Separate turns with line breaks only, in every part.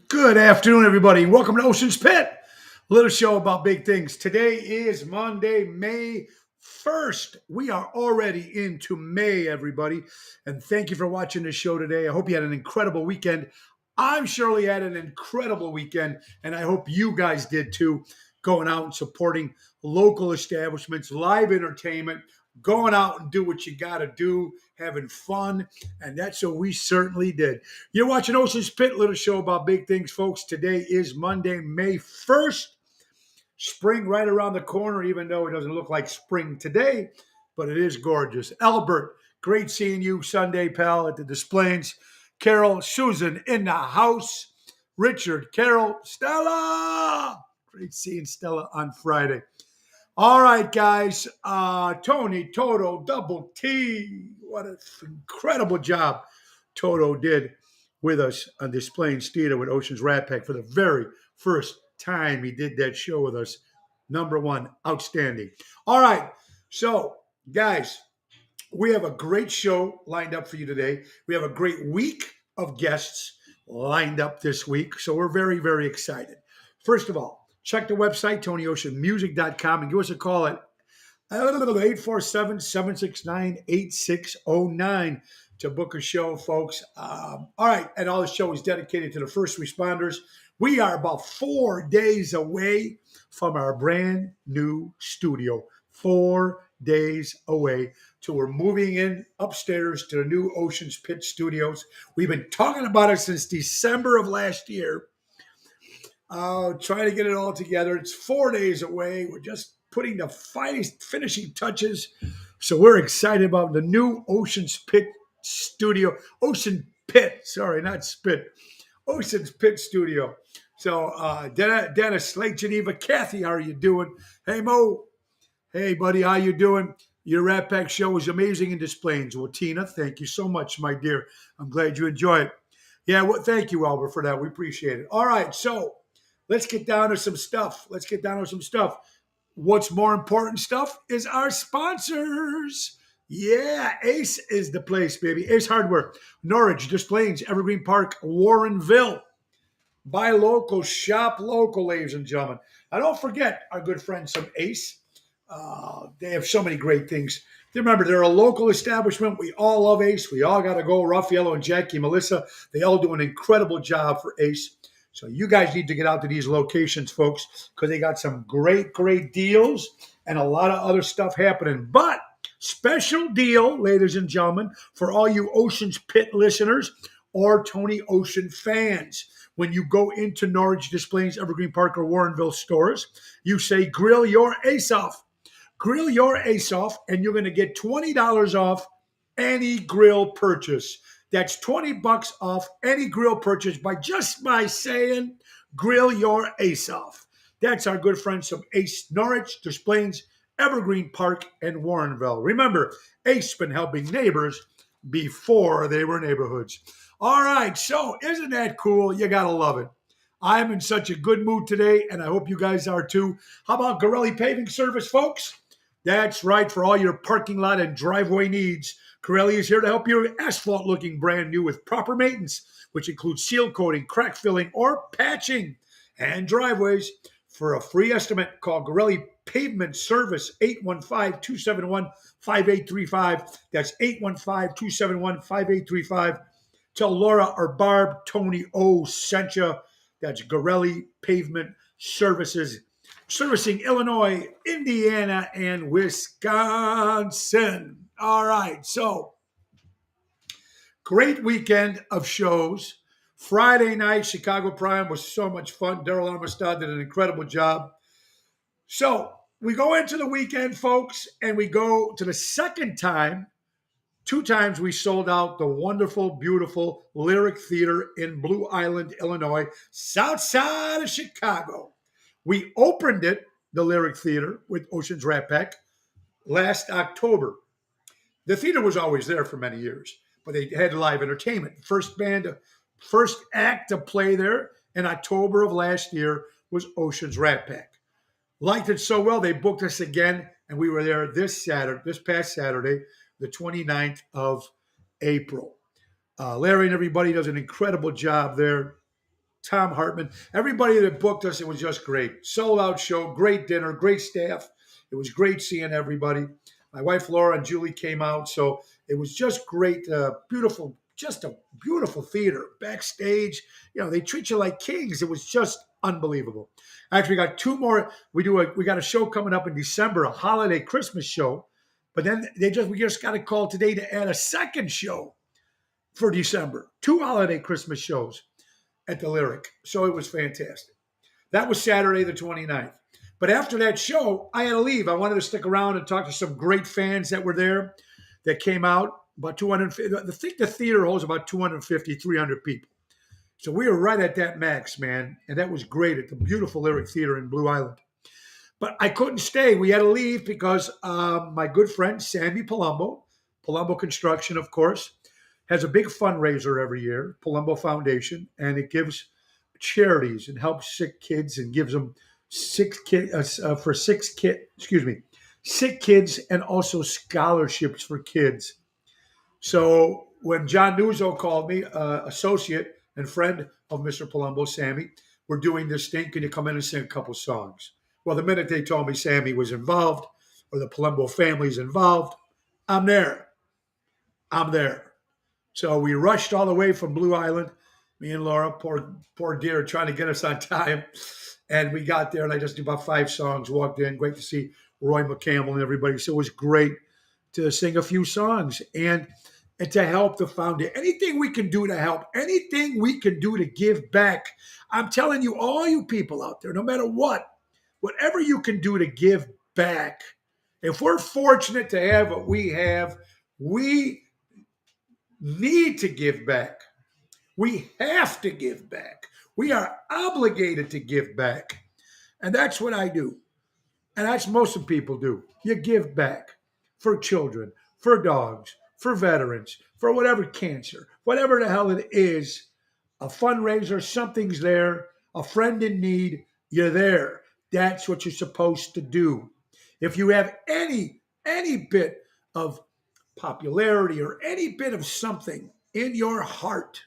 Good afternoon, everybody. Welcome to Ocean's Pit, a little show about big things. Today is Monday, May 1st. We are already into May, everybody. And thank you for watching this show today. I hope you had an incredible weekend. I'm surely had an incredible weekend, and I hope you guys did too, going out and supporting local establishments, live entertainment, going out and do what you got to do, having fun. And that's what we certainly did. You're watching Ocean's Pit, little show about big things, folks. Today is Monday, May 1st. Spring right around the corner, even though it doesn't look like spring today, but it is gorgeous. Albert, great seeing you Sunday, pal, at the Displays. Carol, Susan in the house. Richard, Carol, Stella. Great seeing Stella on Friday. All right, guys. Tony, Toto, Double T. What an incredible job Toto did with us on Displaying Theater with Ocean's Rat Pack for the very first time he did that show with us. Number one, outstanding. All right. So, guys, we have a great show lined up for you today. We have a great week of guests lined up this week. So we're very, very excited. First of all, check the website, TonyOceanMusic.com, and give us a call at 847-769-8609 to book a show, folks. All right, and all the show is dedicated to the first responders. We are about 4 days away from our brand new studio. 4 days away till we're moving in upstairs to the new Ocean's Pit Studios. We've been talking about it since December of last year. Trying to get it all together. It's 4 days away. We're just putting the finishing touches. So we're excited about the new Ocean's Pit Studio. Ocean Pit, sorry, not Spit. Ocean's Pit Studio. So Dennis, Lake Geneva, Kathy, how are you doing? Hey, Mo. Hey, buddy, how you doing? Your Rat Pack show was amazing in Displays. Well, Tina, thank you so much, my dear. I'm glad you enjoy it. Yeah, well, thank you, Albert, for that. We appreciate it. All right, so let's get down to some stuff. What's more important stuff is our sponsors. Yeah, Ace is the place, baby. Ace Hardware, Norwich, Des Plaines, Evergreen Park, Warrenville. Buy local, shop local, ladies and gentlemen. And don't forget our good friends from Ace. They have so many great things. Remember, they're a local establishment. We all love Ace. We all got to go. Raffaello and Jackie, Melissa, they all do an incredible job for Ace. So you guys need to get out to these locations, folks, because they got some great, great deals and a lot of other stuff happening. But special deal, ladies and gentlemen, for all you Ocean's Pit listeners or Tony Ocean fans. When you go into Norwich, Des Plaines, Evergreen Park, or Warrenville stores, you say, grill your ace off. Grill your ace off, and you're going to get $20 off any grill purchase. That's $20 off any grill purchase by saying grill your ace off. That's our good friends from Ace Norwich, Des Plaines, Evergreen Park, and Warrenville. Remember, Ace been helping neighbors before they were neighborhoods. All right, so isn't that cool? You got to love it. I'm in such a good mood today, and I hope you guys are too. How about Gorelli Paving Service, folks? That's right, for all your parking lot and driveway needs. Corelli is here to help your asphalt looking brand new with proper maintenance, which includes seal coating, crack filling, or patching. And driveways. For a free estimate, call Gorelli Pavement Service, 815-271-5835. That's 815-271-5835. Tell Laura or Barb Tony O sent you. That's Gorelli Pavement Services, servicing Illinois, Indiana, and Wisconsin. All right, so great weekend of shows. Friday night, Chicago Prime was so much fun. Daryl Armistad did an incredible job. So we go into the weekend, folks, and we go to the second time. 2 times we sold out the wonderful, beautiful Lyric Theater in Blue Island, Illinois, south side of Chicago. We opened it, the Lyric Theater, with Ocean's Rat Pack last October. The theater was always there for many years, but they had live entertainment. First act to play there in October of last year was Ocean's Rat Pack. Liked it so well, they booked us again, and we were there this past Saturday, the 29th of April. Larry and everybody does an incredible job there. Tom Hartman, everybody that booked us, it was just great. Sold out show, great dinner, great staff. It was great seeing everybody. My wife Laura and Julie came out, so it was just great. Beautiful, just a beautiful theater. Backstage, they treat you like kings. It was just unbelievable. Actually, we got two more. We got a show coming up in December, a holiday Christmas show. But then we just got a call today to add a second show for December. Two holiday Christmas shows at the Lyric. So it was fantastic. That was Saturday the 29th. But after that show, I had to leave. I wanted to stick around and talk to some great fans that were there that came out. About 250. I think the theater holds about 250, 300 people. So we were right at that max, man. And that was great at the beautiful Lyric Theater in Blue Island. But I couldn't stay. We had to leave because my good friend, Sammy Palumbo Construction, of course, has a big fundraiser every year, Palumbo Foundation, and it gives charities and helps sick kids and gives them sick kids and also scholarships for kids. So when John Nuzzo called me, associate and friend of Mr. Palumbo, Sammy, we're doing this thing. Can you come in and sing a couple songs? Well, the minute they told me Sammy was involved or the Palumbo family's involved, I'm there. So we rushed all the way from Blue Island. Me and Laura, poor dear, trying to get us on time. And we got there, and I just did about 5 songs, walked in. Great to see Roy McCampbell and everybody. So it was great to sing a few songs and to help the foundation. Anything we can do to help, anything we can do to give back. I'm telling you, all you people out there, no matter what, whatever you can do to give back. If we're fortunate to have what we have, we need to give back. We have to give back. We are obligated to give back. And that's what I do. And that's most of people do. You give back for children, for dogs, for veterans, for whatever cancer, whatever the hell it is, a fundraiser, something's there, a friend in need, you're there. That's what you're supposed to do. If you have any bit of popularity or any bit of something in your heart,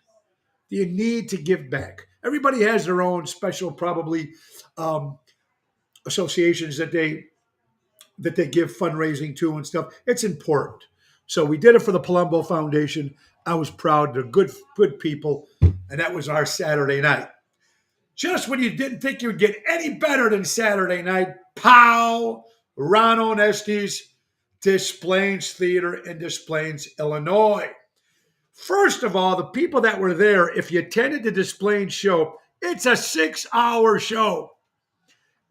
you need to give back. Everybody has their own special, probably associations that they give fundraising to and stuff. It's important. So we did it for the Palumbo Foundation. I was proud. They're good people, and that was our Saturday night. Just when you didn't think you'd get any better than Saturday night, pow! Ron Onesti's Des Plaines Theater in Des Plaines, Illinois. First of all, the people that were there, if you attended the Des Plaines show, it's a 6-hour show.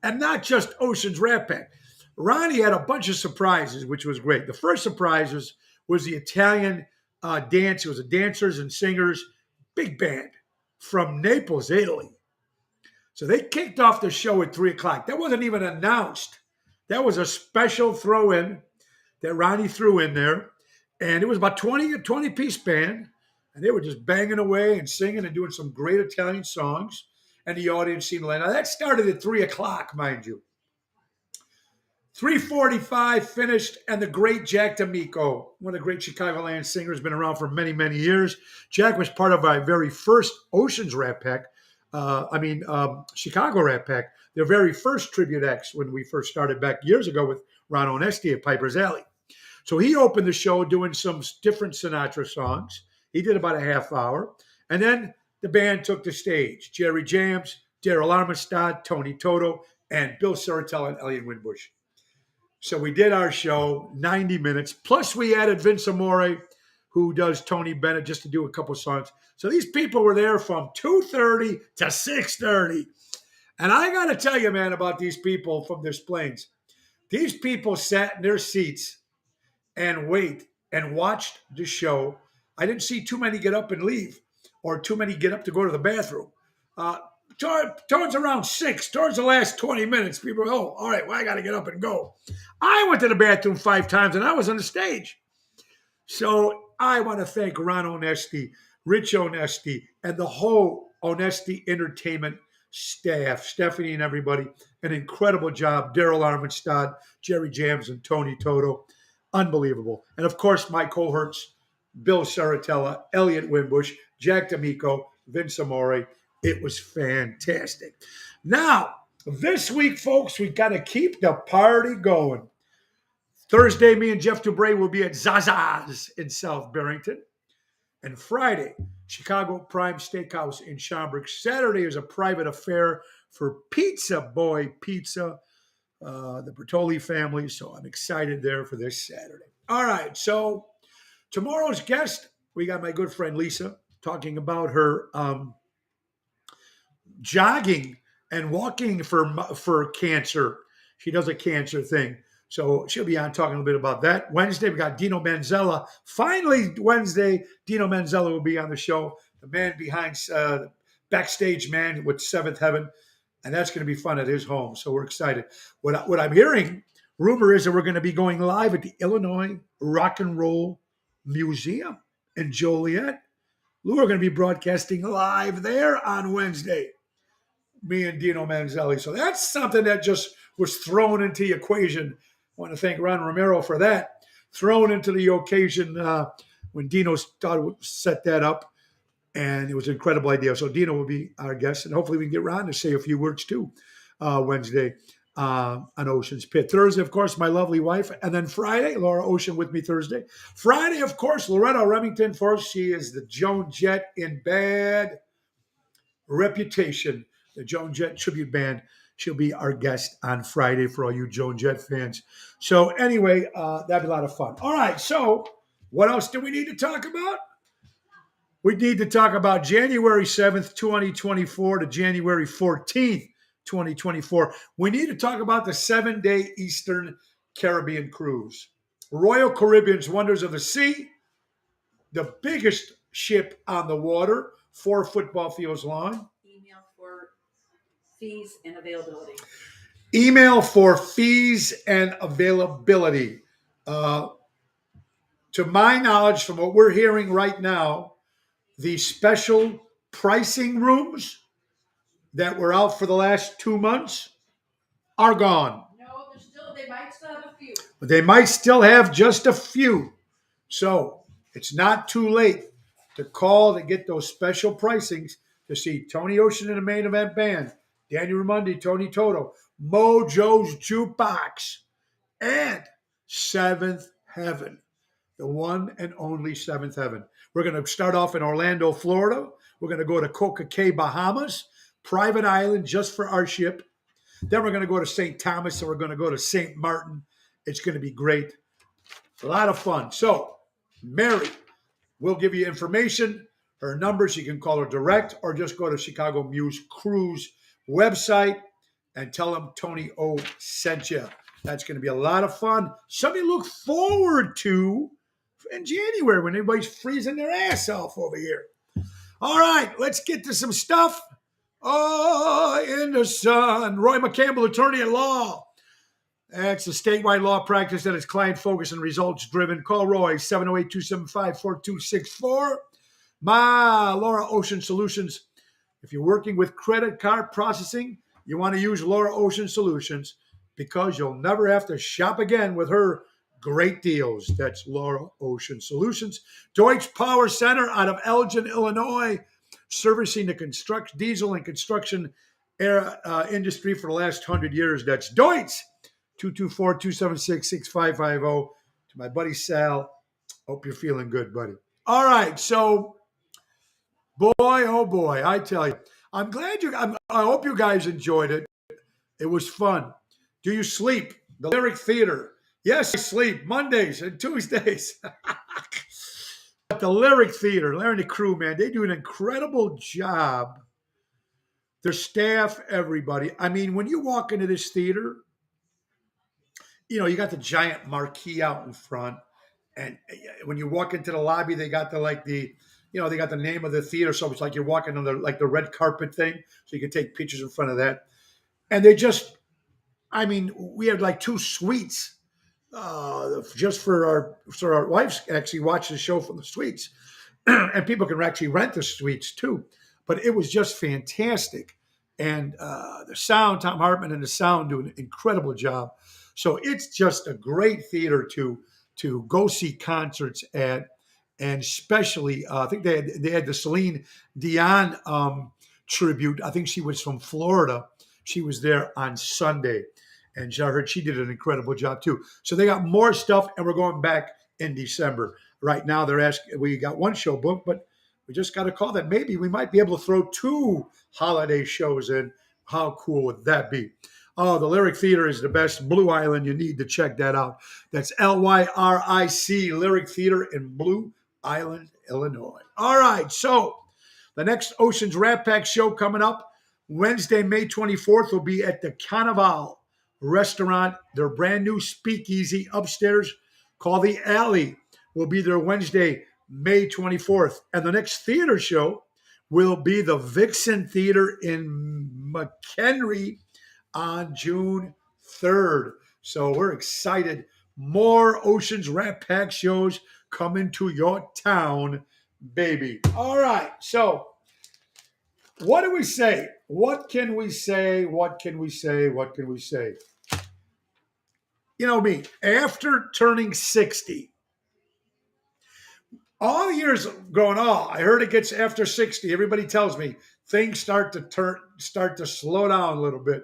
And not just Ocean's Rat Pack. Ronnie had a bunch of surprises, which was great. The first surprises was the Italian dance. It was a dancers and singers big band from Naples, Italy. So they kicked off the show at 3 o'clock. That wasn't even announced. That was a special throw-in that Ronnie threw in there. And it was about 20-piece band. And they were just banging away and singing and doing some great Italian songs. And the audience seemed to land. Now, that started at 3 o'clock, mind you. 3:45 finished, and the great Jack D'Amico, one of the great Chicagoland singers, been around for many, many years. Jack was part of our very first Ocean's Rat Pack. Chicago Rat Pack, their very first tribute acts when we first started back years ago with Ron Onesti at Piper's Alley. So he opened the show doing some different Sinatra songs. He did about a half hour. And then the band took the stage. Jerry Jams, Daryl Armistad, Tony Toto, and Bill Saratel and Elliot Winbush. So we did our show, 90 minutes. Plus we added Vince Amore, who does Tony Bennett, just to do a couple songs. So these people were there from 2:30 to 6:30. And I got to tell you, man, about these people from Des Plaines. These people sat in their seats and wait and watched the show. I didn't see too many get up and leave or too many get up to go to the bathroom. Towards around 6, towards the last 20 minutes, people go, oh, all right, well, I got to get up and go. I went to the bathroom 5 times and I was on the stage. So I want to thank Ron Onesti, Rich Onesti, and the whole Onesti Entertainment staff, Stephanie and everybody. An incredible job. Daryl Armistad, Jerry Jams, and Tony Toto. Unbelievable. And of course, my cohorts, Bill Saratella, Elliot Winbush, Jack D'Amico, Vince Amore. It was fantastic. Now, this week, folks, we got to keep the party going. Thursday, me and Jeff Dubray will be at Zaza's in South Barrington. And Friday, Chicago Prime Steakhouse in Schaumburg. Saturday is a private affair for Pizza Boy Pizza, the Bertoli family. So I'm excited there for this Saturday. All right. So tomorrow's guest, we got my good friend Lisa talking about her jogging and walking for cancer. She does a cancer thing. So she'll be on talking a little bit about that. Wednesday, we got Dino Manzella. Finally, Wednesday, Dino Manzella will be on the show. The man behind Backstage Man with Seventh Heaven. And that's going to be fun at his home. So we're excited. What I'm hearing, rumor is that we're going to be going live at the Illinois Rock and Roll Museum in Joliet. We're going to be broadcasting live there on Wednesday. Me and Dino Manzelli. So that's something that just was thrown into the equation. I want to thank Ron Romero for that. Thrown into the occasion when Dino set that up. And it was an incredible idea. So Dino will be our guest. And hopefully we can get Ron to say a few words too Wednesday on Ocean's Pit. Thursday, of course, my lovely wife. And then Friday, Laura Ocean with me Thursday. Friday, of course, Loretta Remington for us. She is the Joan Jett in bad reputation. The Joan Jett tribute band. She'll be our guest on Friday for all you Joan Jett fans. So anyway, that'd be a lot of fun. All right, so what else do we need to talk about? We need to talk about January 7th, 2024 to January 14th, 2024. We need to talk about the 7-day Eastern Caribbean cruise. Royal Caribbean's Wonders of the Sea, the biggest ship on the water, 4 football fields long.
Email for fees and availability.
Email for fees and availability. To my knowledge, from what we're hearing right now, the special pricing rooms that were out for the last 2 months are gone.
No, they might still have a few.
But they might still have just a few. So it's not too late to call to get those special pricings to see Tony Ocean in the main event band, Danny Raimondi, Tony Toto, Mojo's Jukebox, and Seventh Heaven, the one and only Seventh Heaven. We're going to start off in Orlando, Florida. We're going to go to Coca Cay, Bahamas, private island just for our ship. Then we're going to go to St. Thomas, and we're going to go to St. Martin. It's going to be great. A lot of fun. So, Mary will give you information, her numbers. You can call her direct or just go to Chicago Muse Cruise website and tell them Tony O sent you. That's going to be a lot of fun. Something to look forward to in January when everybody's freezing their ass off over here. All right, let's get to some stuff. Oh, in the sun. Roy McCampbell, attorney at law. That's a statewide law practice that is client-focused and results-driven. Call Roy, 708-275-4264. My Laura Ocean Solutions. If you're working with credit card processing, you want to use Laura Ocean Solutions because you'll never have to shop again with her great deals. That's Laura Ocean Solutions. Deutsch Power Center out of Elgin, Illinois, servicing the diesel and construction industry for the last 100 years. That's Deutsch, 224-276-6550. To my buddy Sal, hope you're feeling good, buddy. All right, so boy, oh boy, I tell you, I'm glad I hope you guys enjoyed it. It was fun. Do you sleep? The Lyric Theater. Yes, I sleep Mondays and Tuesdays. But the Lyric Theater, Larry and the crew, man, they do an incredible job. Their staff, everybody. I mean, when you walk into this theater, you know, you got the giant marquee out in front. And when you walk into the lobby, they got they got the name of the theater. So it's like you're walking on the red carpet thing. So you can take pictures in front of that. And they just, I mean, we had like 2 suites just for our wives actually watch the show from the suites. And people can actually rent the suites too. But it was just fantastic. And the sound, Tom Hartman and the sound do an incredible job. So it's just a great theater to go see concerts at. and especially I think they had the Celine Dion tribute. I think she was from Florida. She was there on Sunday, and I heard she did an incredible job too. So they got more stuff, and we're going back in December. Right now, they're asking. We got one show booked, but we just got a call that maybe we might be able to throw 2 holiday shows in. How cool would that be? Oh, the Lyric Theater is the best. Blue Island, you need to check that out. That's LYRIC, Lyric Theater in Blue Island, Illinois. All right, so the next Oceans Rat Pack show coming up Wednesday, May 24th, will be at the Carnival Restaurant. Their brand new speakeasy upstairs called The Alley will be there Wednesday, May 24th. And the next theater show will be the Vixen Theater in McHenry on June 3rd. So we're excited. More Oceans Rat Pack shows coming to your town, baby. All right. So what do we say? What can we say? What can we say? What can we say? You know me, after turning 60, all the years growing on, I heard it gets after 60. Everybody tells me things start to slow down a little bit.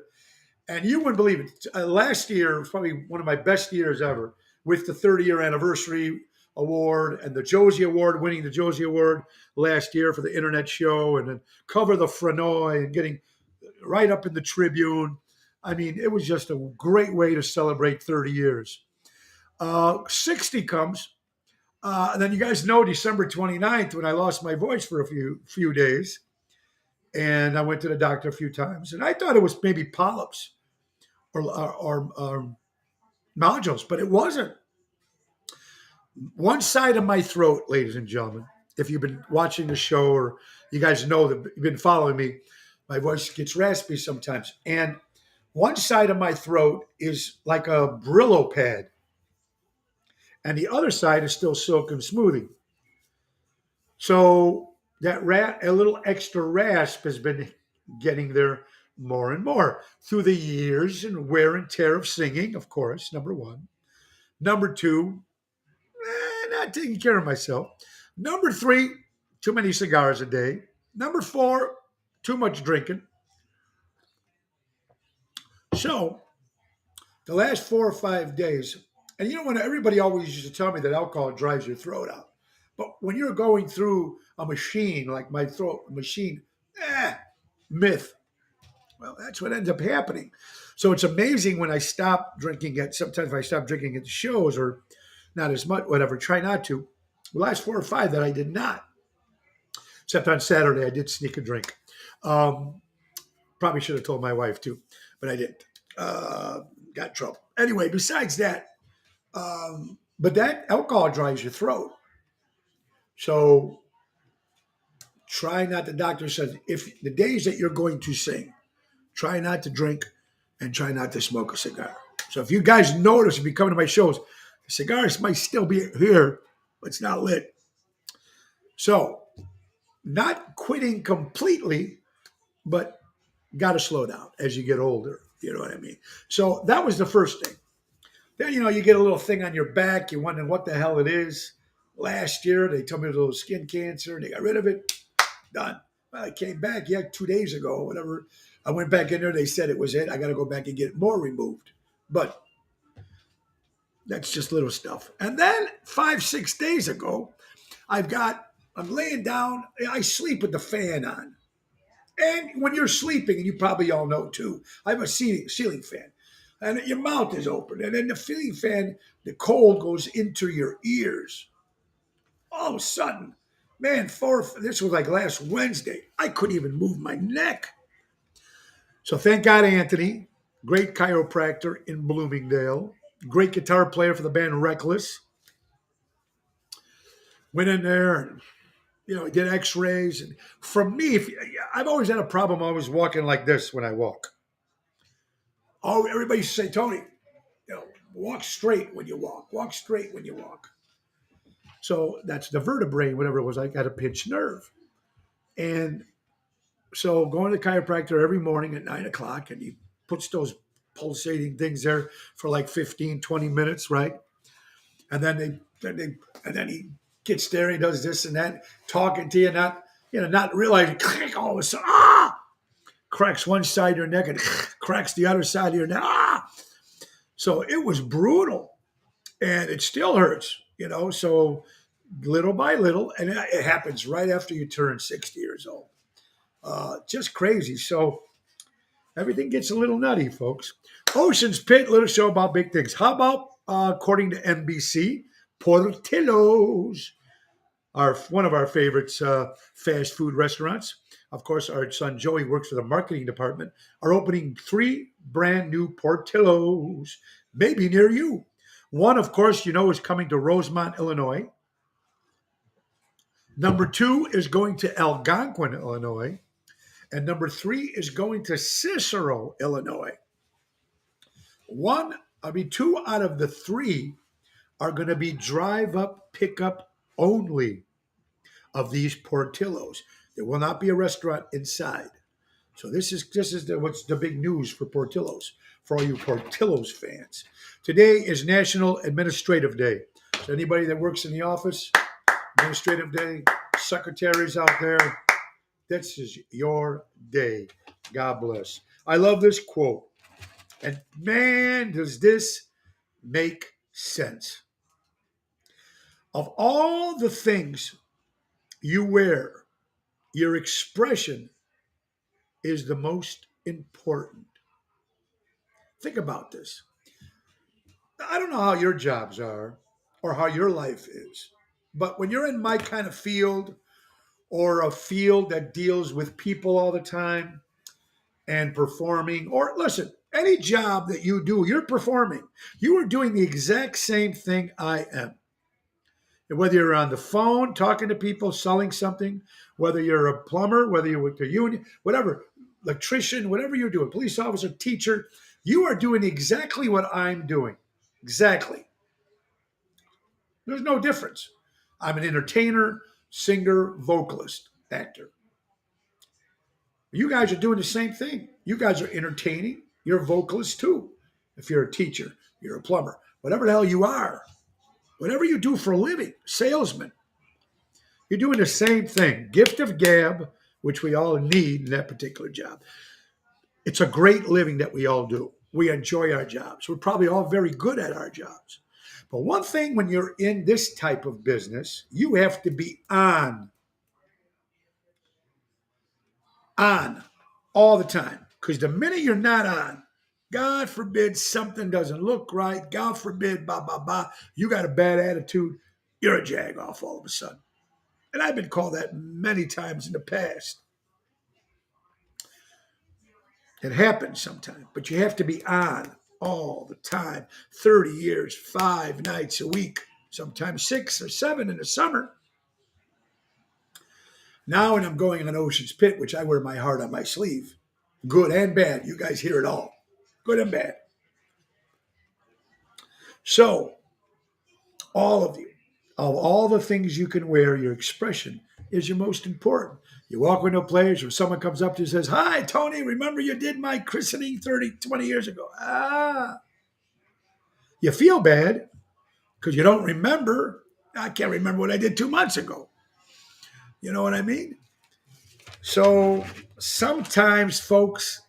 And you wouldn't believe it. Last year was probably one of my best years ever with the 30-year anniversary award and the Josie Award, winning the Josie Award last year for the internet show, and then cover the Frenoy and getting right up in the Tribune. I mean, it was just a great way to celebrate 30 years. 60 comes. And then you guys know December 29th when I lost my voice for a few days. And I went to the doctor a few times. And I thought it was maybe polyps or nodules, but it wasn't. One side of my throat, ladies and gentlemen, if you've been watching the show or you guys know that you've been following me, my voice gets raspy sometimes. And one side of my throat is like a Brillo pad. And the other side is still silk and smoothie. So a little extra rasp has been getting there more and more through the years and wear and tear of singing, of course, number one. Number two, not taking care of myself. Number three, too many cigars a day. Number four, too much drinking. So the last 4 or 5 days, and you know when everybody always used to tell me that alcohol drives your throat out. But when you're going through a machine like my throat machine, myth. Well, that's what ends up happening. So it's amazing when I stop drinking it. Sometimes if I stop drinking at shows or not as much, whatever, try not to. The last 4 or 5 that I did not. Except on Saturday, I did sneak a drink. Probably should have told my wife too, but I didn't. Got in trouble. Anyway, besides that, but that alcohol dries your throat. So try not, the doctor says, if the days that you're going to sing, try not to drink and try not to smoke a cigar. So if you guys notice, if you come to my shows, the cigars might still be here, but it's not lit. So not quitting completely, but got to slow down as you get older. You know what I mean? So that was the first thing. Then, you get a little thing on your back. You're wondering what the hell it is. Last year, they told me it was a little skin cancer, and they got rid of it. Done. Well, I came back, 2 days ago, whatever. I went back in there. They said it was it. I got to go back and get more removed. But that's just little stuff. And then 5, 6 days ago, I'm laying down. I sleep with the fan on. And when you're sleeping, and you probably all know too, I have a ceiling fan. And your mouth is open. And then the ceiling fan, the cold goes into your ears. All of a sudden, man, this was like last Wednesday, I couldn't even move my neck. So thank God, Anthony, great chiropractor in Bloomingdale, great guitar player for the band Reckless. Went in there and, did x-rays. And for me, I've always had a problem always walking like this when I walk. Oh, everybody used to say, Tony, walk straight when you walk. Walk straight when you walk. So that's the vertebrae, whatever it was. I got a pinched nerve. And so going to the chiropractor every morning at 9 o'clock, and he puts those pulsating things there for like 15, 20 minutes, right? And then he gets there, he does this and that, talking to you, not realizing, all of a sudden, cracks one side of your neck and cracks the other side of your neck. So it was brutal, and it still hurts, So little by little, and it happens right after you turn 60 years old. Just crazy. So everything gets a little nutty, folks. Ocean's Pit, little show about big things. How about, according to NBC, Portillo's, one of our favorites, fast food restaurants. Of course, our son Joey works for the marketing department, are opening 3 brand new Portillo's, maybe near you. One, of course, is coming to Rosemont, Illinois. Number 2 is going to Algonquin, Illinois. And number 3 is going to Cicero, Illinois. 2 out of the 3 are going to be drive-up, pickup only of these Portillo's. There will not be a restaurant inside. So this is what's the big news for Portillo's, for all you Portillo's fans. Today is National Administrative Day. So anybody that works in the office, Administrative Day, secretaries out there, this is your day. God bless. I love this quote. And man, does this make sense. Of all the things you wear, your expression is the most important. Think about this. I don't know how your jobs are or how your life is, but when you're in my kind of field, or a field that deals with people all the time and performing, or listen, any job that you do, you're performing. You are doing the exact same thing I am. And whether you're on the phone talking to people, selling something, whether you're a plumber, whether you're with the union, whatever, electrician, whatever you're doing, police officer, teacher, you are doing exactly what I'm doing. Exactly. There's no difference. I'm an entertainer, singer, vocalist, actor. You guys are doing the same thing. You guys are entertaining. You're vocalists too. If you're a teacher, you're a plumber, whatever the hell you are, whatever you do for a living, salesman, you're doing the same thing. Gift of gab, which we all need in that particular job. It's a great living that we all do. We enjoy our jobs. We're probably all very good at our jobs. But one thing when you're in this type of business, you have to be on all the time. Because the minute you're not on, God forbid something doesn't look right, God forbid, you got a bad attitude, you're a jag-off all of a sudden. And I've been called that many times in the past. It happens sometimes, but you have to be on all the time. 30 years, 5 nights a week, sometimes 6 or 7 in the summer. Now when I'm going on Ocean's Pit, which I wear my heart on my sleeve, good and bad, you guys hear it all, good and bad. So, all of you, of all the things you can wear, your expression is your most important. You walk into a place where someone comes up to you and says, "Hi, Tony, remember you did my christening 20 years ago." You feel bad because you don't remember. I can't remember what I did 2 months ago. You know what I mean? So sometimes, folks,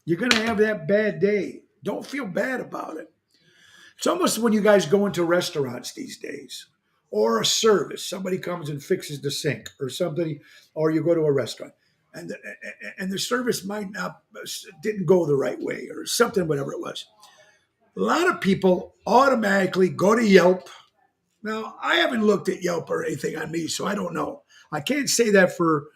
you're going to have that bad day. Don't feel bad about it. It's almost when you guys go into restaurants these days, or a service, somebody comes and fixes the sink or something, or you go to a restaurant and the service didn't go the right way or something, whatever it was. A lot of people automatically go to Yelp. Now, I haven't looked at Yelp or anything on me, so I don't know. I can't say that for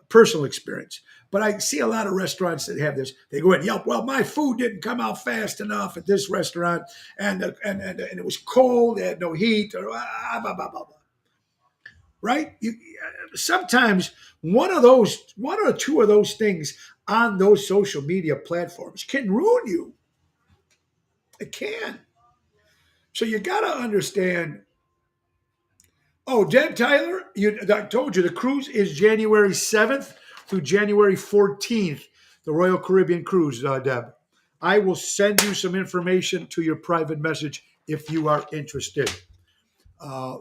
personal experience. But I see a lot of restaurants that have this. They go in Yelp. Well, my food didn't come out fast enough at this restaurant, and it was cold. They had no heat. Or blah, blah, blah, blah. Right? Sometimes one or two of those things on those social media platforms can ruin you. It can. So you got to understand. Oh, Deb Tyler, I told you the cruise is January 7th through January 14th, the Royal Caribbean Cruise, Deb. I will send you some information to your private message if you are interested.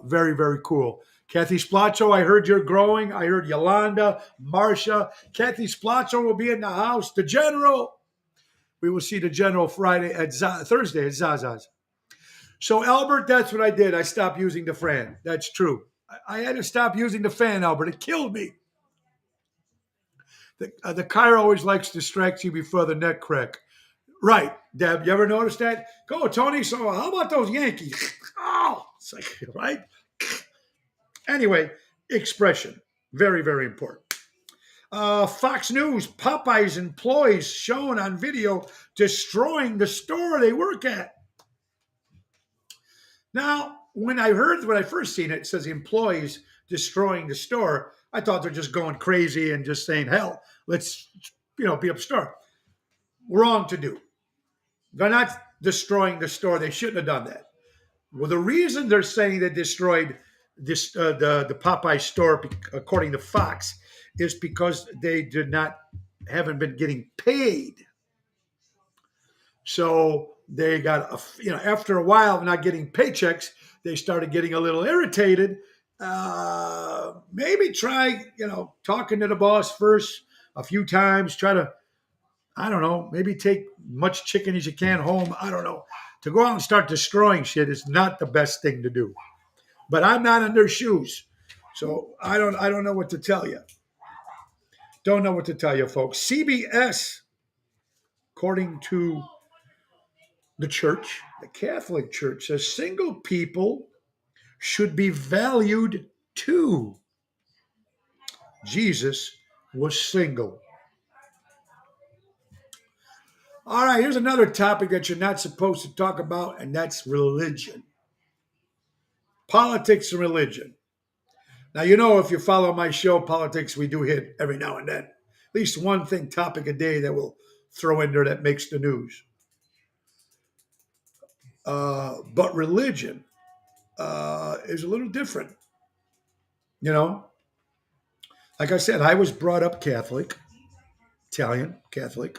Very, very cool. Kathy Splaccio, I heard you're growing. I heard Yolanda, Marcia. Kathy Splaccio will be in the house. The General. We will see the General Thursday at Zaza's. So, Albert, that's what I did. I stopped using the fan. That's true. I had to stop using the fan, Albert. It killed me. The car always likes to strike you before the neck crack. Right, Deb. You ever notice that? Go, Tony. So, how about those Yankees? Oh, it's like, right? Anyway, expression. Very, very important. Fox News, Popeye's employees shown on video destroying the store they work at. Now, when I first seen it, it says employees destroying the store. I thought they're just going crazy and just saying, hell, let's, beat up the store. Wrong to do. They're not destroying the store. They shouldn't have done that. Well, the reason they're saying they destroyed the Popeye store, according to Fox, is because they haven't been getting paid. So they got, after a while of not getting paychecks, they started getting a little irritated. Maybe try, talking to the boss first a few times. Try to, I don't know, maybe take much chicken as you can home. I don't know. To go out and start destroying shit is not the best thing to do. But I'm not in their shoes, so I don't know what to tell you. Don't know what to tell you, folks. CBS, according to the church, the Catholic Church, says single people should be valued too. Jesus was single. All right, here's another topic that you're not supposed to talk about, and that's religion. Politics and religion. Now, if you follow my show, politics, we do hit every now and then. At least one topic a day that we'll throw in there that makes the news. But religion is a little different. Like I said, I was brought up Catholic, Italian Catholic.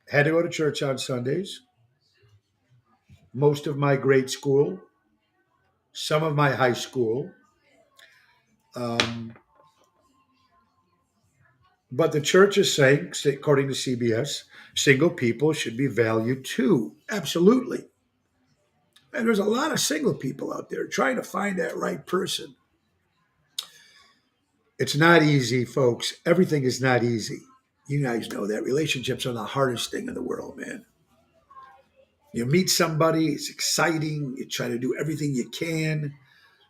Had to go to church on Sundays. Most of my grade school, some of my high school. But the church is saying, according to CBS, single people should be valued too. Absolutely. And there's a lot of single people out there trying to find that right person. It's not easy, folks. Everything is not easy. You guys know that. Relationships are the hardest thing in the world, man. You meet somebody, it's exciting. You try to do everything you can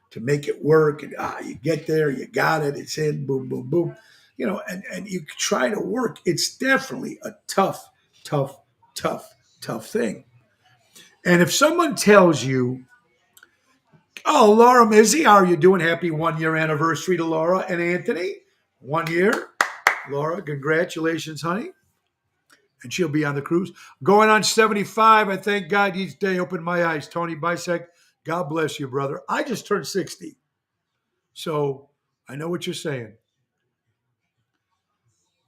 to make it work. And you get there, you got it, it's in, boom, boom, boom. And you try to work. It's definitely a tough thing. And if someone tells you, oh, Laura Mizzi, how are you doing? Happy 1 year anniversary to Laura and Anthony. 1 year. Laura, congratulations, honey. And she'll be on the cruise. Going on 75. I thank God each day opened my eyes. Tony Bisek, God bless you, brother. I just turned 60. So I know what you're saying.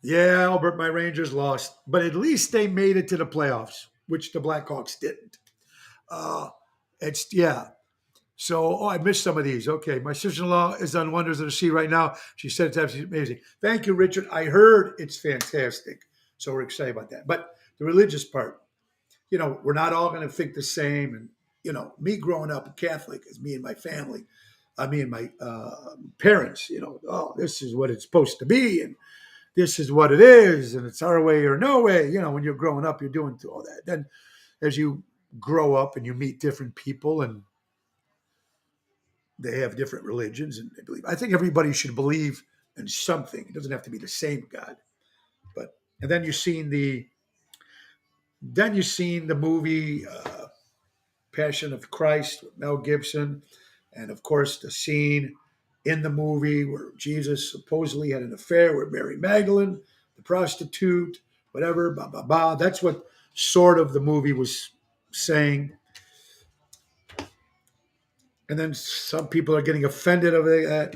Yeah, Albert, my Rangers lost. But at least they made it to the playoffs, which the Blackhawks didn't. So, I missed some of these. Okay, my sister-in-law is on Wonders of the Sea right now. She said it's absolutely amazing. Thank you, Richard. I heard it's fantastic. So we're excited about that. But the religious part, we're not all going to think the same. And, me growing up Catholic is me and my family, me and my parents, this is what it's supposed to be. And this is what it is. And it's our way or no way. When you're growing up, you're doing all that. Then as you grow up and you meet different people and they have different religions and they believe. I think everybody should believe in something. It doesn't have to be the same God. And then you've seen the movie Passion of Christ with Mel Gibson, and of course the scene in the movie where Jesus supposedly had an affair with Mary Magdalene, the prostitute, whatever, blah blah blah. That's what sort of the movie was saying. And then some people are getting offended over that.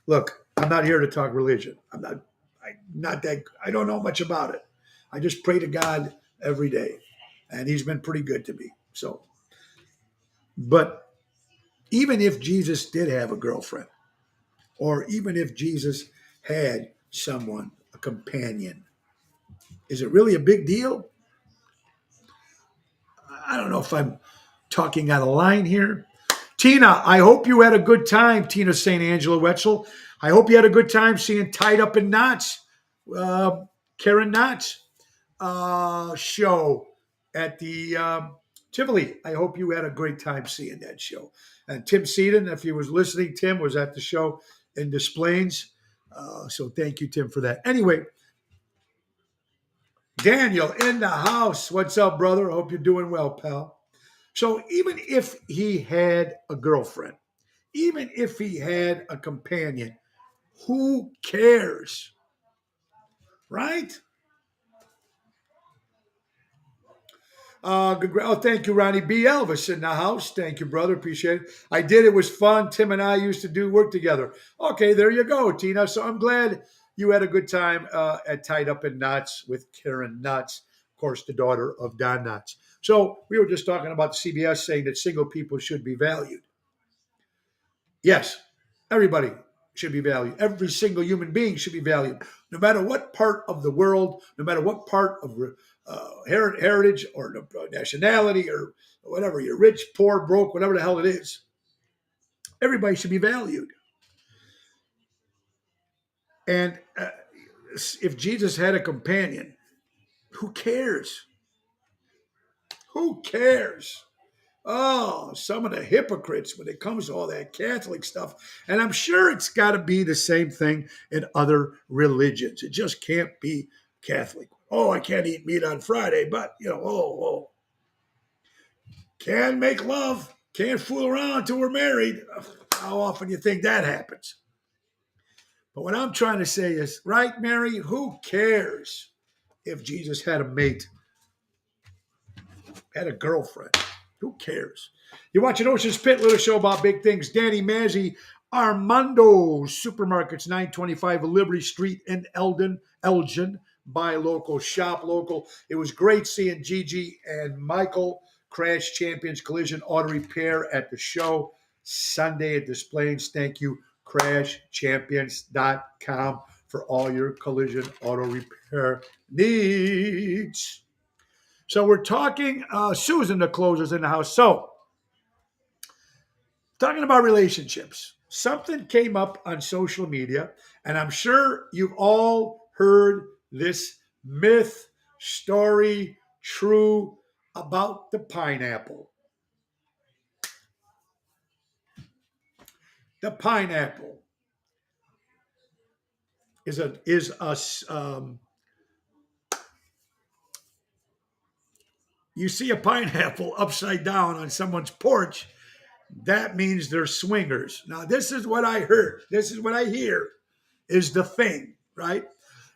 Look, I'm not here to talk religion. I don't know much about it. I just pray to God every day, and He's been pretty good to me. So, but even if Jesus did have a girlfriend, or even if Jesus had someone, a companion, is it really a big deal? I don't know if I'm talking out of line here. Tina, I hope you had a good time, Tina St. Angela Wetzel. I hope you had a good time seeing Tied Up in Knots, Karen Knots show at the Tivoli. I hope you had a great time seeing that show. And Tim Seaton, if you was listening, Tim was at the show in Des Plaines. So thank you, Tim, for that. Anyway, Daniel in the house. What's up, brother? I hope you're doing well, pal. So even if he had a girlfriend, even if he had a companion, who cares? Right? Thank you, Ronnie B. Elvis in the house. Thank you, brother. Appreciate it. I did. It was fun. Tim and I used to do work together. Okay, there you go, Tina. So I'm glad you had a good time at Tied Up in Knots with Karen Knotts, of course, the daughter of Don Knotts. So we were just talking about the CBS saying that single people should be valued. Yes, everybody should be valued. Every single human being should be valued, no matter what part of the world, no matter what part of heritage or nationality or whatever. You're rich, poor, broke, whatever the hell it is. Everybody should be valued. And if Jesus had a companion, who cares? Who cares? Oh, some of the hypocrites when it comes to all that Catholic stuff. And I'm sure it's got to be the same thing in other religions. It just can't be Catholic. Oh, I can't eat meat on Friday, but, can make love, can't fool around until we're married. How often do you think that happens? But what I'm trying to say is, right, Mary, who cares if Jesus had a mate, had a girlfriend? Who cares? You're watching Ocean's Pit, little show about big things. Danny Mazzi, Armando Supermarkets, 925 Liberty Street in Elgin. Buy local, shop local. It was great seeing Gigi and Michael, Crash Champions Collision Auto Repair at the show Sunday at Des Plaines. Thank you, crashchampions.com, for all your collision auto repair needs. So we're talking, Susan, the closer's in the house. So, talking about relationships. Something came up on social media, and I'm sure you've all heard this myth, story, true about the pineapple. The pineapple is a you see a pineapple upside down on someone's porch, that means they're swingers. Now, this is what I heard. This is what I hear is the thing, right?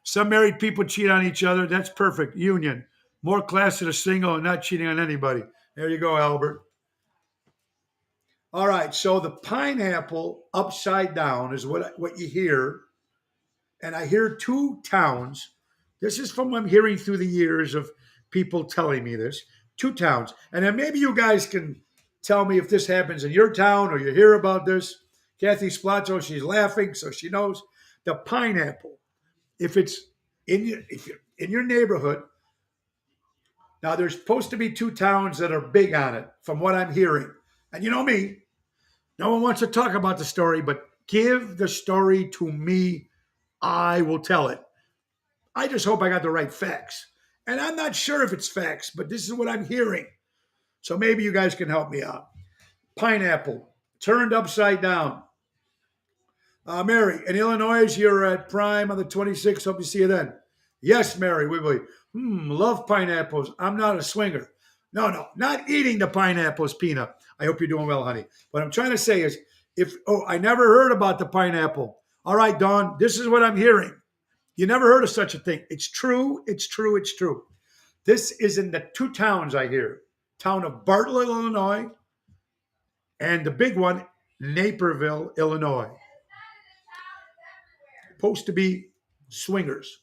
Some married people cheat on each other. That's perfect. Union. More class to the single and not cheating on anybody. There you go, Albert. All right. So the pineapple upside down is what you hear. And I hear two towns. This is from what I'm hearing through the years of people telling me this. Two towns. And then maybe you guys can tell me if this happens in your town or you hear about this. Kathy Splazzo, she's laughing, so she knows. The pineapple, if it's if you're in your neighborhood, now there's supposed to be two towns that are big on it, from what I'm hearing. And you know me, no one wants to talk about the story, but give the story to me. I will tell it. I just hope I got the right facts. And I'm not sure if it's facts, but this is what I'm hearing. So maybe you guys can help me out. Pineapple turned upside down. Mary, in Illinois, you're at Prime on the 26th. Hope to see you then. Yes, Mary, we will. Love pineapples. I'm not a swinger. No, not eating the pineapples, Peanut. I hope you're doing well, honey. What I'm trying to say is, I never heard about the pineapple. All right, Dawn, this is what I'm hearing. You never heard of such a thing. It's true. It's true. It's true. This is in the two towns I hear. Town of Bartlett, Illinois, and the big one, Naperville, Illinois. Supposed to be swingers.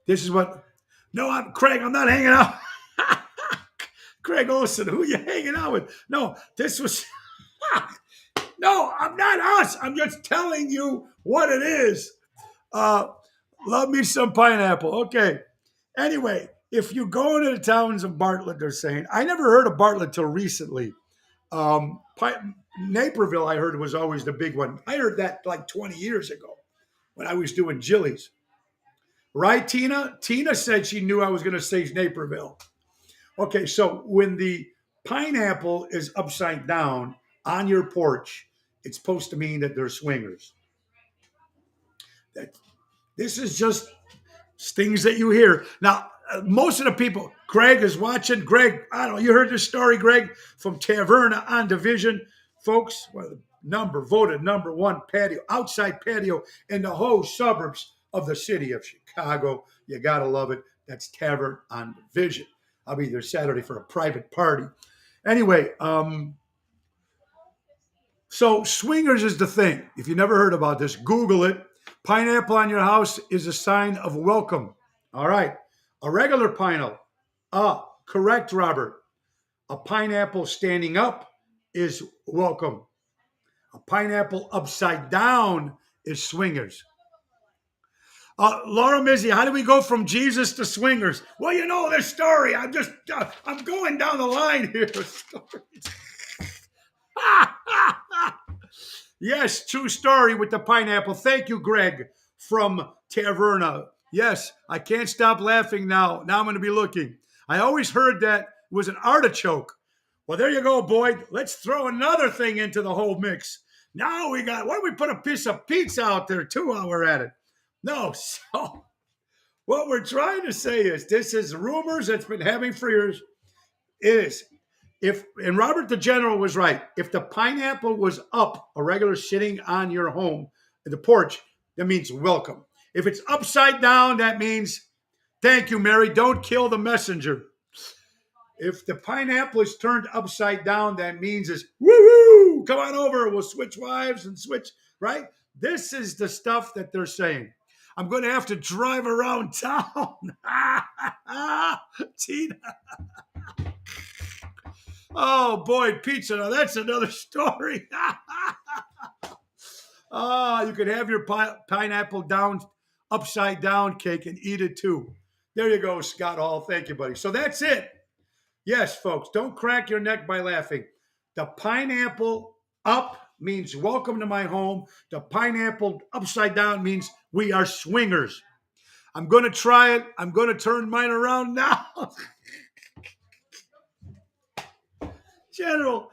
This is what. No, I'm Craig. I'm not hanging out. Craig Olson, who you hanging out with? No, this was. No, I'm not us. I'm just telling you what it is. Uh, love me some pineapple. Okay. Anyway, if you go into the towns of Bartlett, they're saying, I never heard of Bartlett till recently. Naperville, I heard, was always the big one. I heard that like 20 years ago when I was doing Jilly's. Right, Tina? Tina said she knew I was going to say Naperville. Okay, so when the pineapple is upside down on your porch, it's supposed to mean that they're swingers. That this is just things that you hear. Now, most of the people, Greg is watching. Greg, I don't know, you heard this story, Greg, from Taverna on Division. Folks, well, voted number one patio, outside patio in the whole suburbs of the city of Chicago. You got to love it. That's Tavern on Division. I'll be there Saturday for a private party. Anyway, so swingers is the thing. If you never heard about this, Google it. Pineapple on your house is a sign of welcome. All right. A regular pineapple. Correct, Robert. A pineapple standing up is welcome. A pineapple upside down is swingers. Laura Mizzi, how do we go from Jesus to swingers? Well, you know this story. I'm going down the line here. Yes, true story with the pineapple. Thank you, Greg from Taverna. Yes, I can't stop laughing now. Now I'm going to be looking. I always heard that it was an artichoke. Well, there you go, Boyd. Let's throw another thing into the whole mix. Now why don't we put a piece of pizza out there too while we're at it? No, so what we're trying to say is this is rumors that's been having for years. Is and Robert the General was right. If the pineapple was up, a regular sitting on your home, the porch, that means welcome. If it's upside down, that means thank you, Mary. Don't kill the messenger. If the pineapple is turned upside down, that means is woo-hoo, come on over. We'll switch wives and switch, right? This is the stuff that they're saying. I'm going to have to drive around town. Tina. Oh, boy, pizza. Now, that's another story. You could have your pineapple down, upside down cake and eat it too. There you go, Scott Hall. Thank you, buddy. So that's it. Yes, folks, don't crack your neck by laughing. The pineapple up means welcome to my home. The pineapple upside down means we are swingers. I'm going to try it. I'm going to turn mine around now. General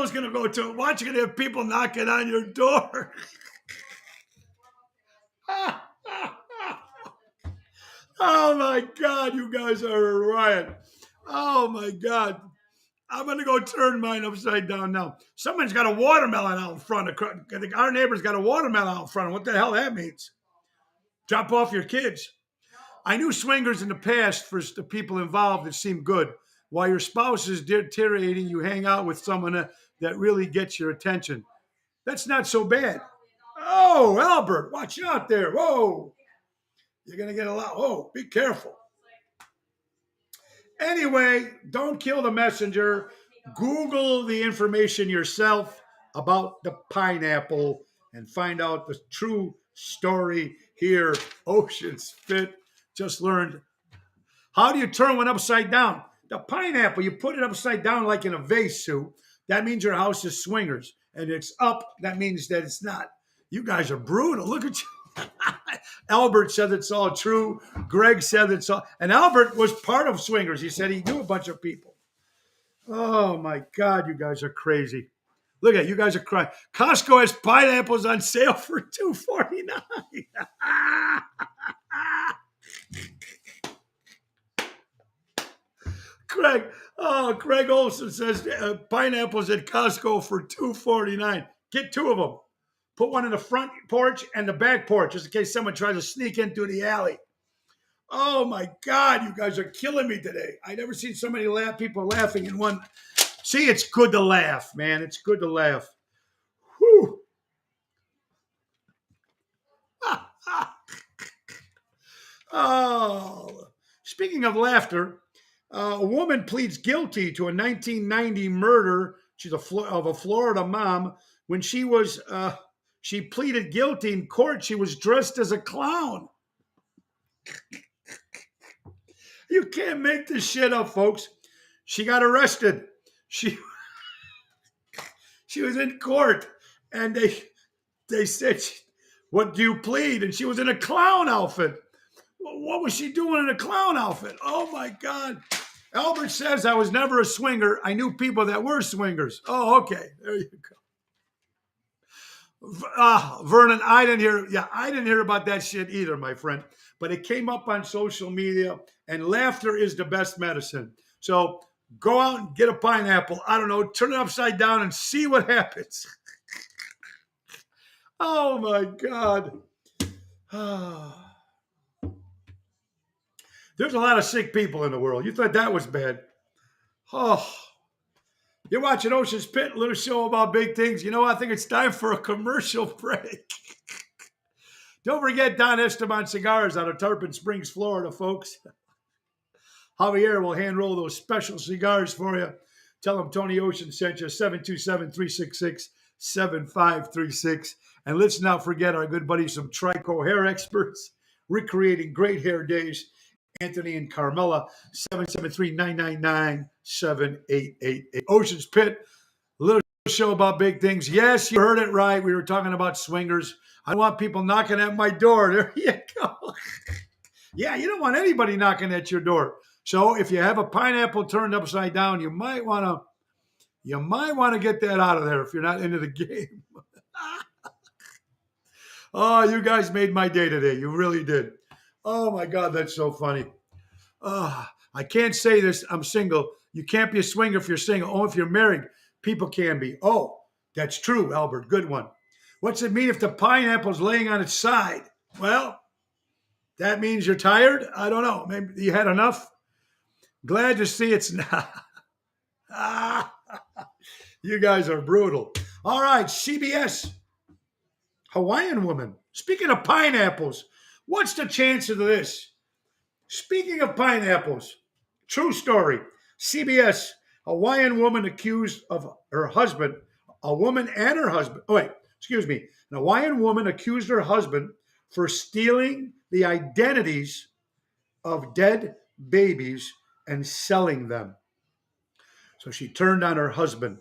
is going to go to it. Watch, you're going to have people knocking on your door. Oh, my God. You guys are a riot. Oh, my God. I'm going to go turn mine upside down now. Someone's got a watermelon out in front. Our neighbor's got a watermelon out in front. What the hell that means? Drop off your kids. I knew swingers in the past for the people involved that seemed good. While your spouse is deteriorating, you hang out with someone that really gets your attention. That's not so bad. Oh, Albert, watch out there. Whoa. You're going to get a lot. Whoa, be careful. Anyway, don't kill the messenger. Google the information yourself about the pineapple and find out the true story here. Oceans Fit just learned. How do you turn one upside down? The pineapple, you put it upside down like in a vase, Sue. That means your house is swingers. And it's up, that means that it's not. You guys are brutal. Look at you. Albert said it's all true. Greg said it's all. And Albert was part of swingers. He said he knew a bunch of people. Oh, my God, you guys are crazy. Look at you guys are crying. Costco has pineapples on sale for $2.49. Craig Olson says pineapples at Costco for $2.49. Get two of them. Put one in the front porch and the back porch, just in case someone tries to sneak in through the alley. Oh my God, you guys are killing me today. I never seen so many people laughing in one. See, it's good to laugh, man. It's good to laugh. Whew. Oh, speaking of laughter, a woman pleads guilty to a 1990 murder. She's of a Florida mom. when she pleaded guilty in court, she was dressed as a clown. You can't make this shit up, folks. She got arrested. She was in court, and they said, "What do you plead?" And she was in a clown outfit. What was she doing in a clown outfit? Oh my God. Albert says, I was never a swinger. I knew people that were swingers. Oh, okay. There you go. Vernon, I didn't hear about that shit either, my friend. But it came up on social media, and laughter is the best medicine. So go out and get a pineapple. I don't know, turn it upside down and see what happens. Oh my God. There's a lot of sick people in the world. You thought that was bad. Oh, you're watching Ocean's Pit, a little show about big things. You know, I think it's time for a commercial break. Don't forget Don Esteban Cigars out of Tarpon Springs, Florida, folks. Javier will hand roll those special cigars for you. Tell them Tony Ocean sent you, 727-366-7536. And let's not forget our good buddies from Trico Hair Experts, recreating great hair days. Anthony and Carmela, 773-999-7888. Ocean's Pit, a little show about big things. Yes, you heard it right. We were talking about swingers. I want people knocking at my door. There you go. Yeah, you don't want anybody knocking at your door. So if you have a pineapple turned upside down, you might want to get that out of there if you're not into the game. Oh, you guys made my day today. You really did. Oh my God, that's so funny. I can't say this. I'm single. You can't be a swinger if you're single. Oh, if you're married, people can be. Oh, that's true, Albert. Good one. What's it mean if the pineapple's laying on its side? Well, that means you're tired. I don't know. Maybe you had enough. Glad to see it's not. You guys are brutal. All right, CBS. Hawaiian woman. Speaking of pineapples, what's the chance of this? Speaking of pineapples, true story. CBS, Hawaiian woman accused of her husband, a woman and her husband. Oh, wait, excuse me. An Hawaiian woman accused her husband for stealing the identities of dead babies and selling them. So she turned on her husband.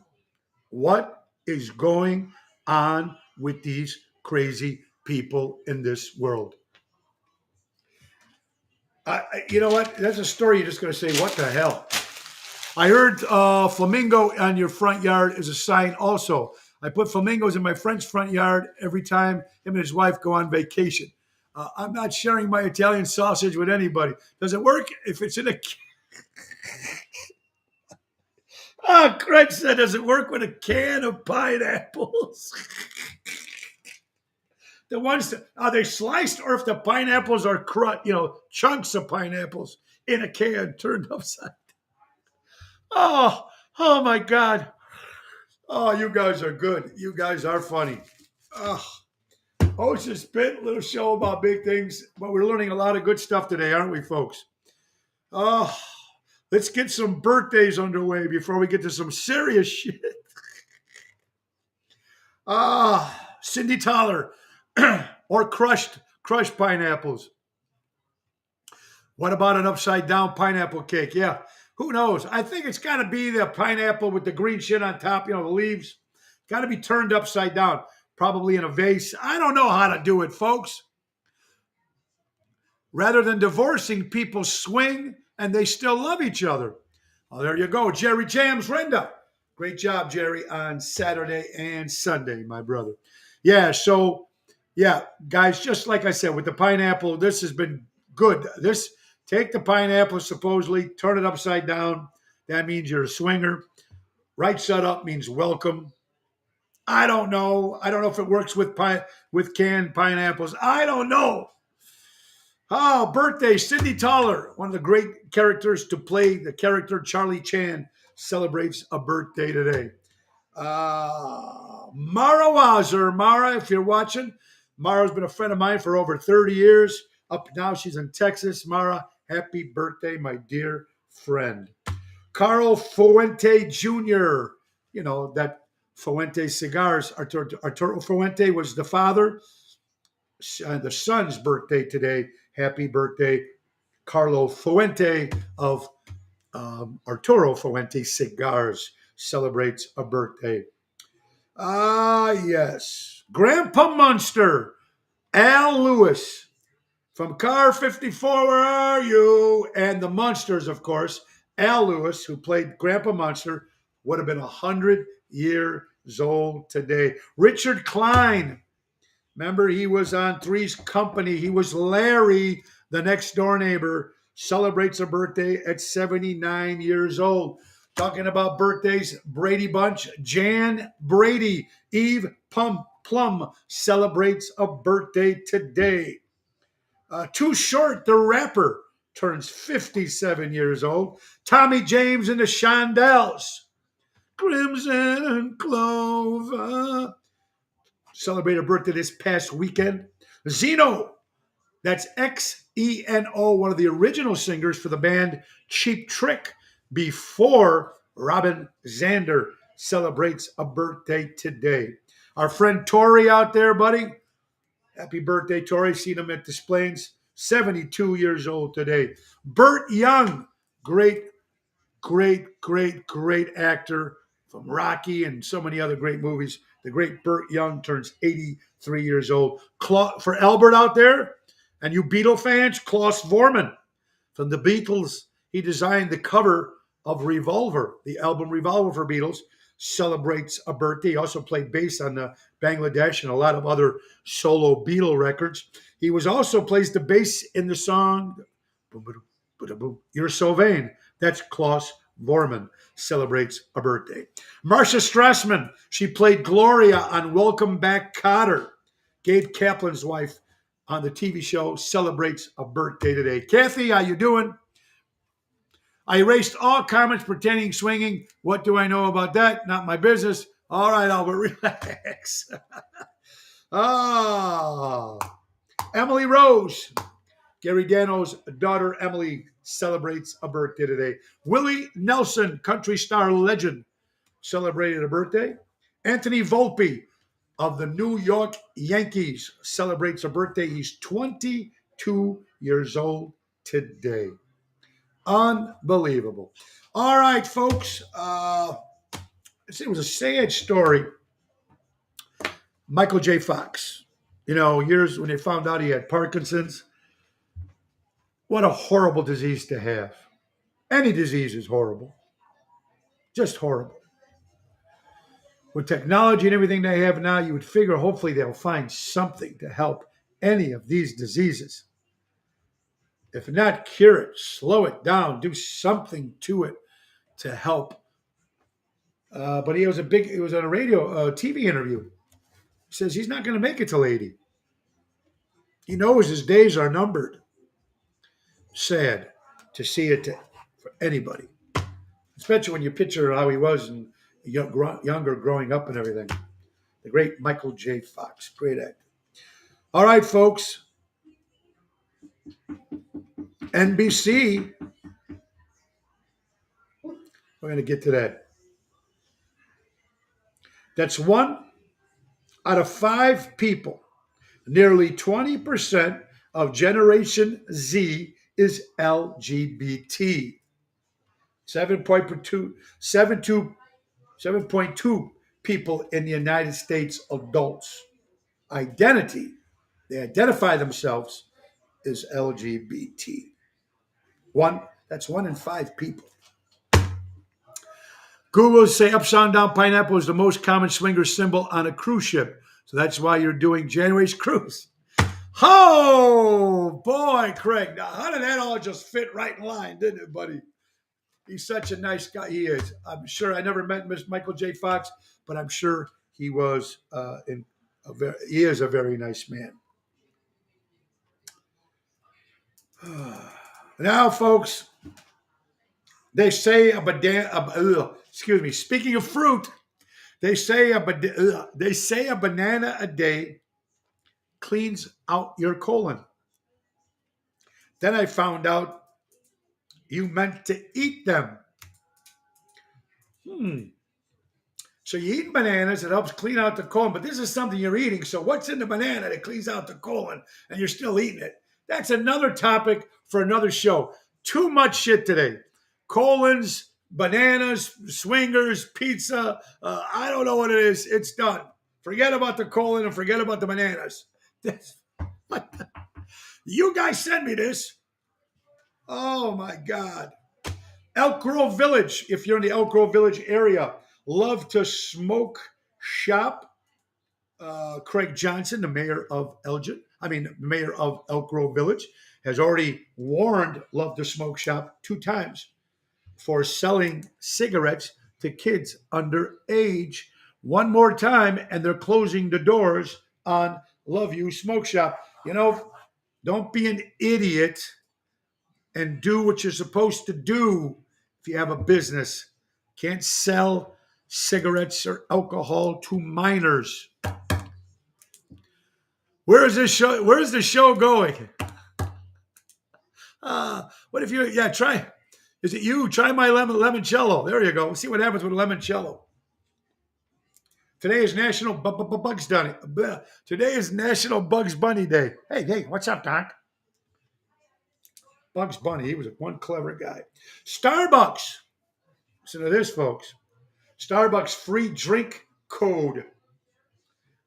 What is going on with these crazy people in this world? You know what? That's a story you're just going to say, what the hell? I heard flamingo on your front yard is a sign also. I put flamingos in my friend's front yard every time him and his wife go on vacation. I'm not sharing my Italian sausage with anybody. Does it work if it's in a... Craig said, does it work with a can of pineapples? The ones that, are they sliced, or if the pineapples are chunks of pineapples in a can turned upside down? Oh my God. Oh, you guys are good. You guys are funny. Ocean's Pit, little show about big things, but we're learning a lot of good stuff today, aren't we, folks? Let's get some birthdays underway before we get to some serious shit. Cindy Toller. Or crushed pineapples. What about an upside down pineapple cake? Yeah, who knows? I think it's got to be the pineapple with the green shit on top, the leaves. Got to be turned upside down, probably in a vase. I don't know how to do it, folks. Rather than divorcing, people swing and they still love each other. Oh, there you go. Jerry Jams Renda. Great job, Jerry, on Saturday and Sunday, my brother. Yeah, so... yeah, guys, just like I said, with the pineapple, this has been good. Take the pineapple, supposedly, turn it upside down. That means you're a swinger. Right side up means welcome. I don't know. I don't know if it works with canned pineapples. I don't know. Oh, birthday, Cindy Toller, one of the great characters to play the character Charlie Chan, celebrates a birthday today. Mara Wazzer. Mara, if you're watching, Mara's been a friend of mine for over 30 years. Up now, she's in Texas. Mara, happy birthday, my dear friend. Carl Fuente Jr., that Fuente Cigars. Arturo Fuente was the father. The son's birthday today. Happy birthday, Carlo Fuente of Arturo Fuente Cigars celebrates a birthday. Ah, yes. Grandpa Munster, Al Lewis from Car 54, where are you? And the Munsters, of course. Al Lewis, who played Grandpa Munster, would have been 100 years old today. Richard Klein, remember he was on Three's Company. He was Larry, the next door neighbor, celebrates a birthday at 79 years old. Talking about birthdays, Brady Bunch, Jan Brady, Eve Plum celebrates a birthday today. Too Short, the rapper, turns 57 years old. Tommy James and the Shondells, Crimson and Clover, celebrate a birthday this past weekend. Xeno, that's Xeno, one of the original singers for the band Cheap Trick, before Robin Zander, celebrates a birthday today. Our friend Tori out there, buddy, happy birthday, Tori. Seen him at Des Plaines, 72 years old today. Burt Young, great actor from Rocky and so many other great movies. The great Burt Young turns 83 years old. For Albert out there, and you Beatle fans, Klaus Vormann from the Beatles. He designed the cover of Revolver, the album Revolver for Beatles, celebrates a birthday. He also played bass on the Bangladesh and a lot of other solo Beatle records. He was also plays the bass in the song You're So Vain. That's Klaus Vormann celebrates a birthday. Marcia Strassman, she played Gloria on Welcome Back, Kotter. Gabe Kaplan's wife on the TV show, celebrates a birthday today. Kathy, how you doing? I erased all comments pertaining swinging. What do I know about that? Not my business. All right, Albert, relax. Emily Rose, Gary Dano's daughter Emily, celebrates a birthday today. Willie Nelson, country star legend, celebrated a birthday. Anthony Volpe of the New York Yankees celebrates a birthday. He's 22 years old today. Unbelievable. All right, folks. It was a sad story. Michael J. Fox. Years when they found out he had Parkinson's. What a horrible disease to have. Any disease is horrible. Just horrible. With technology and everything they have now, you would figure hopefully they'll find something to help any of these diseases. If not cure it, slow it down, do something to it to help. But he was on a TV interview. He says he's not going to make it till 80. He knows his days are numbered. Sad to see it for anybody, especially when you picture how he was and younger growing up and everything. The great Michael J. Fox, great actor. All right, folks. NBC. We're going to get to that. That's 1 out of 5 people. Nearly 20% of Generation Z is LGBT. 7.2 people in the United States adults identity. They identify themselves as LGBT. That's 1 in 5 people. Google say upside down pineapple is the most common swinger symbol on a cruise ship. So that's why you're doing January's cruise. Oh, boy, Craig. Now, how did that all just fit right in line, didn't it, buddy? He's such a nice guy. He is. I'm sure I never met Michael J. Fox, but I'm sure he was he is a very nice man. Now, folks, they say a banana. Speaking of fruit, they say a banana a day cleans out your colon. Then I found out you meant to eat them. So So you eat bananas, it helps clean out the colon, but this is something you're eating. So what's in the banana that cleans out the colon and you're still eating it? That's another topic for another show. Too much shit today. Colons, bananas, swingers, pizza. I don't know what it is. It's done. Forget about the colon and forget about the bananas. You guys send me this. Oh my God. Elk Grove Village, if you're in the Elk Grove Village area, love to smoke shop. Craig Johnson, the mayor of mayor of Elk Grove Village, has already warned Love to Smoke Shop 2 times for selling cigarettes to kids under age. One more time, and they're closing the doors on Love You Smoke Shop. Don't be an idiot and do what you're supposed to do if you have a business. Can't sell cigarettes or alcohol to minors. Where is this show? Where is the show going? What if you, try, is it you? Try my limoncello. There you go. See what happens with limoncello. Today is National Bugs Bunny. Today is National Bugs Bunny Day. Hey, what's up, Doc? Bugs Bunny, he was one clever guy. Starbucks. Listen to this, folks. Starbucks free drink code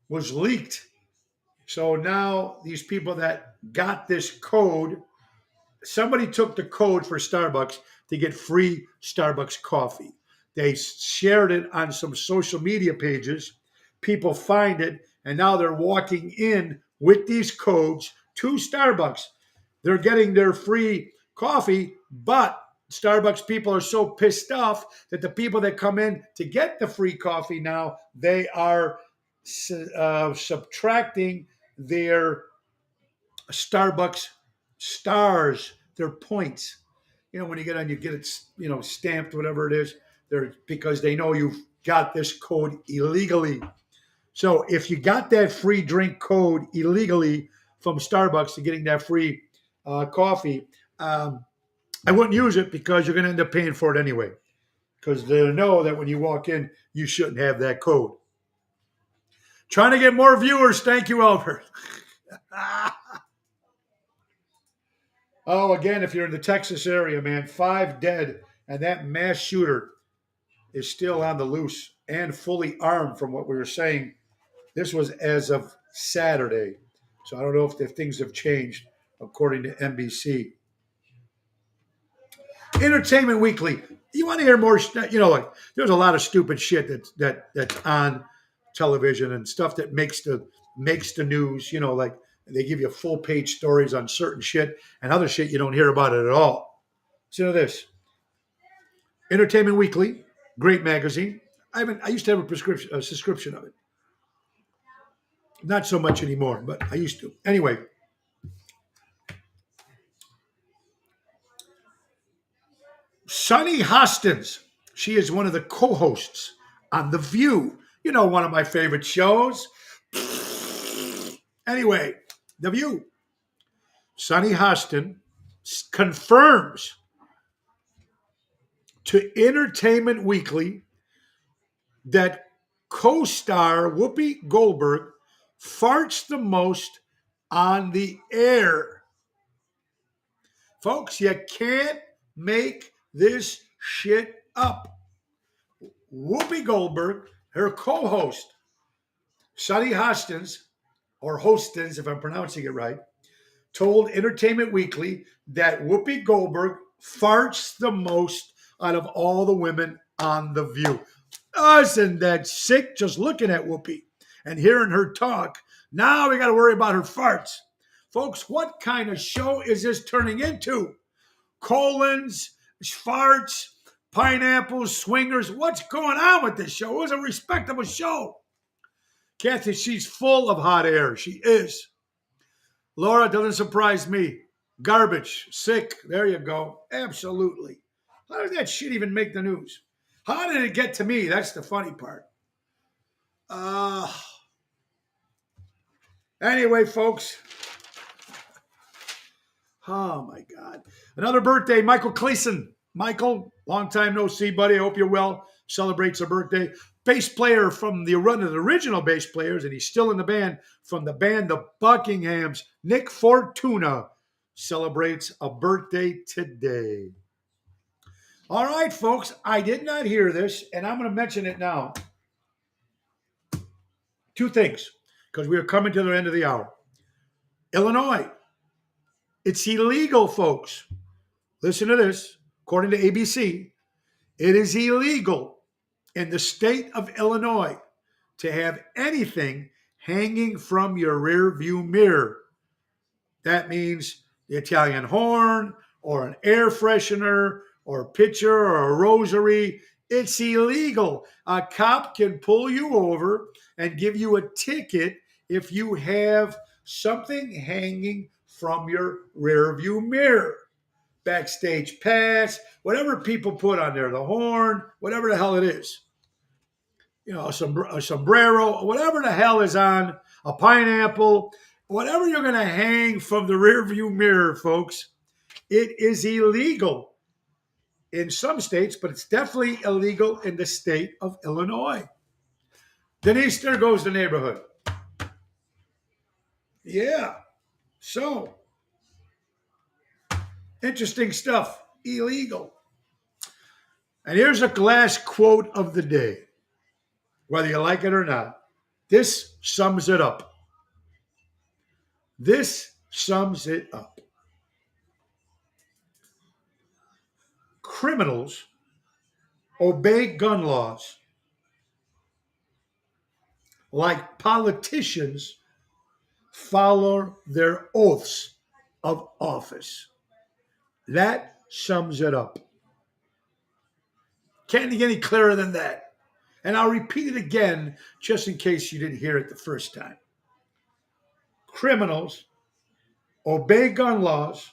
was leaked. So now these people that got this code, somebody took the code for Starbucks to get free Starbucks coffee. They shared it on some social media pages. People find it, and now they're walking in with these codes to Starbucks. They're getting their free coffee, but Starbucks people are so pissed off that the people that come in to get the free coffee now, they are subtracting their Starbucks stars, their points. When you get on, you get it, stamped, whatever it is, because they know you've got this code illegally. So if you got that free drink code illegally from Starbucks to getting that free coffee, I wouldn't use it because you're going to end up paying for it anyway. Because they know that when you walk in, you shouldn't have that code. Trying to get more viewers. Thank you, Albert. Oh, again, if you're in the Texas area, man, 5 dead, and that mass shooter is still on the loose and fully armed from what we were saying. This was as of Saturday. So I don't know if things have changed, according to NBC. Entertainment Weekly. You want to hear more? There's a lot of stupid shit that's on television and stuff that makes the news. Like they give you full page stories on certain shit and other shit you don't hear about it at all. So this Entertainment Weekly, great magazine. I used to have a subscription of it. Not so much anymore, but I used to. Anyway. Sunny Hostins. She is one of the co-hosts on The View. One of my favorite shows. Anyway, The View. Sunny Hostin confirms to Entertainment Weekly that co-star Whoopi Goldberg farts the most on the air. Folks, you can't make this shit up. Whoopi Goldberg, her co-host, Sunny Hostins, or Hostins, if I'm pronouncing it right, told Entertainment Weekly that Whoopi Goldberg farts the most out of all the women on The View. Isn't that sick just looking at Whoopi and hearing her talk? Now we got to worry about her farts. Folks, what kind of show is this turning into? Colons, farts, pineapples, swingers. What's going on with this show? It was a respectable show. Kathy, she's full of hot air. She is. Laura, doesn't surprise me. Garbage, sick. There you go. Absolutely. How did that shit even make the news? How did it get to me? That's the funny part. Anyway, folks. Oh, my God. Another birthday, Michael Cleason. Michael, long time no see, buddy. I hope you're well. Celebrates a birthday. bass player from the run of the original bass players, and he's still in the band, from the band The Buckinghams, Nick Fortuna, celebrates a birthday today. All right, folks, I did not hear this, and I'm going to mention it now. Two things, because we are coming to the end of the hour. Illinois, it's illegal, folks. Listen to this. According to ABC, it is illegal in the state of Illinois to have anything hanging from your rear view mirror. That means the Italian horn or an air freshener or a pitcher or a rosary. It's illegal. A cop can pull you over and give you a ticket if you have something hanging from your rear view mirror. Backstage pass, whatever people put on there, the horn, whatever the hell it is. You know, a sombrero, whatever the hell is on, a pineapple, whatever you're going to hang from the rear view mirror, folks, it is illegal in some states, but it's definitely illegal in the state of Illinois. Denise, there goes the neighborhood. Yeah. So, interesting stuff. Illegal. And here's a last quote of the day. Whether you like it or not, this sums it up. This sums it up. Criminals obey gun laws like politicians follow their oaths of office. That sums it up. Can't get any clearer than that. And I'll repeat it again just in case you didn't hear it the first time. Criminals obey gun laws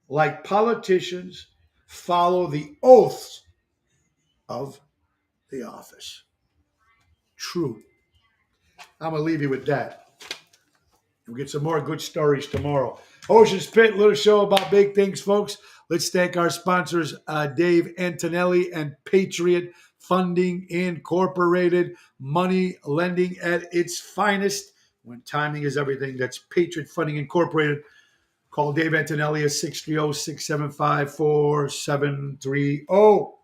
like politicians follow the oaths of the office. True. I'm going to leave you with that. We'll get some more good stories tomorrow. Ocean's Pit, little show about big things, folks. Let's thank our sponsors, Dave Antonelli and Patriot Funding Incorporated. Money lending at its finest. When timing is everything, that's Patriot Funding Incorporated. Call Dave Antonelli at 630-675-4730. All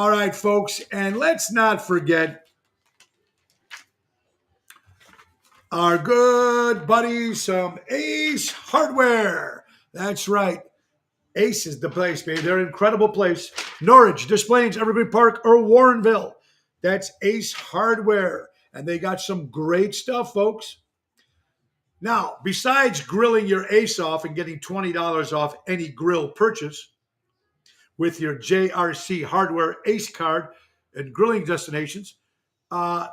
right, folks, and let's not forget our good buddies from Ace Hardware. That's right. Ace is the place, baby. They're an incredible place. Norwich, Des Plaines, Evergreen Park, or Warrenville. That's Ace Hardware. And they got some great stuff, folks. Now, besides grilling your ace off and getting $20 off any grill purchase with your JRC Hardware Ace card and grilling destinations,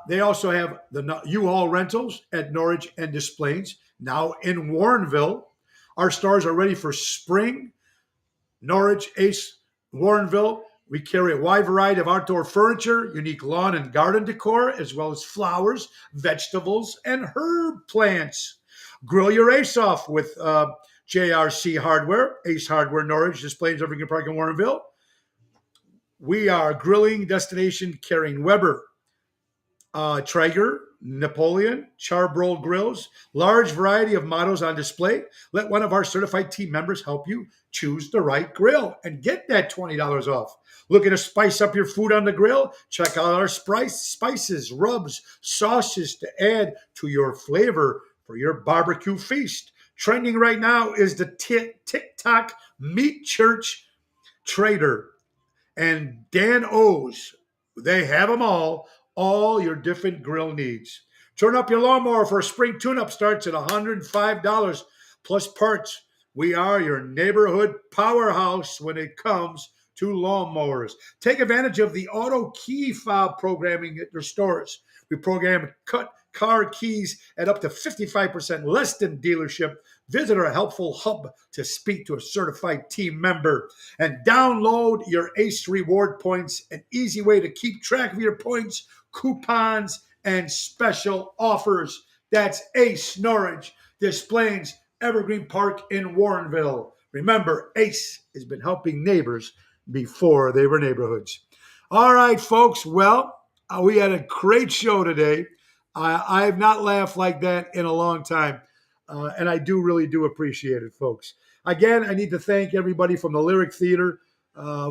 they also have the U-Haul rentals at Norwich and Des Plaines. Now in Warrenville, our stores are ready for spring. Norwich, Ace, Warrenville. We carry a wide variety of outdoor furniture, unique lawn and garden decor, as well as flowers, vegetables, and herb plants. Grill your ace off with JRC Hardware, Ace Hardware, Norwich, Des Plaines, Evergreen Park, and Warrenville. We are a grilling destination carrying Weber, Traeger, Napoleon, Charbroil grills, large variety of models on display. Let one of our certified team members help you choose the right grill and get that $20 off. Looking to spice up your food on the grill? Check out our spices, rubs, sauces to add to your flavor for your barbecue feast. Trending right now is the TikTok Meat Church Trader and Dan O's. They have them all your different grill needs. Turn up your lawnmower for a spring tune-up starts at $105 plus parts. We are your neighborhood powerhouse when it comes to lawnmowers. Take advantage of the auto key fob programming at your stores. We program cut car keys at up to 55% less than dealership. Visit our helpful hub to speak to a certified team member and download your Ace Reward points, an easy way to keep track of your points, coupons, and special offers. That's Ace Norwich, Des Plaines, Evergreen Park in Warrenville. Remember, Ace has been helping neighbors before they were neighborhoods. All right, folks. Well, We had a great show today. I have not laughed like that in a long time. And I really do appreciate it, folks. Again, I need to thank everybody from the Lyric Theater,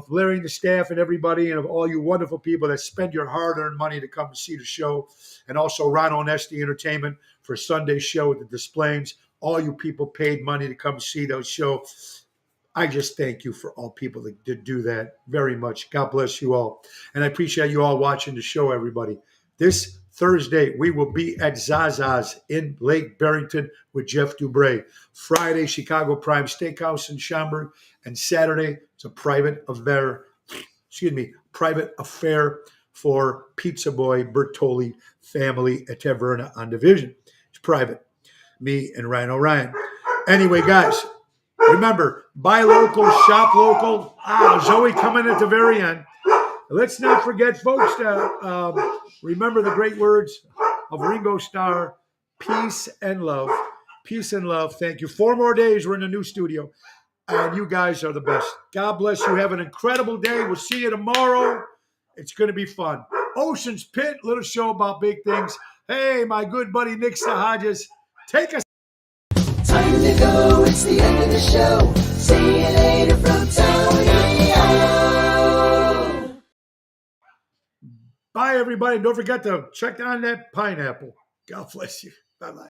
Larry and the staff and everybody, and of all you wonderful people that spend your hard-earned money to come and see the show, and also Ron Onesti Entertainment for Sunday's show at the Displays. All you people paid money to come see those shows. I just thank you for all people that did do that very much. God bless you all. And I appreciate you all watching the show, everybody. This Thursday, we will be at Zaza's in Lake Barrington with Jeff Dubray. Friday, Chicago Prime Steakhouse in Schaumburg. And Saturday, it's a private affair for Pizza Boy Bertoli family at Taverna on Division. It's private. Me and Ryan O'Ryan. Anyway, guys, remember, buy local, shop local. Zoe coming at the very end. Let's not forget, folks, to remember the great words of Ringo Starr, peace and love. Peace and love. Thank you. 4 more days. We're in a new studio. And you guys are the best. God bless you. Have an incredible day. We'll see you tomorrow. It's going to be fun. Ocean's Pit, little show about big things. Hey, my good buddy Nick Sahajas, take us.
Time to go, it's the end of the show. See you later from Tony O.
Bye, everybody. Don't forget to check on that pineapple. God bless you. Bye-bye.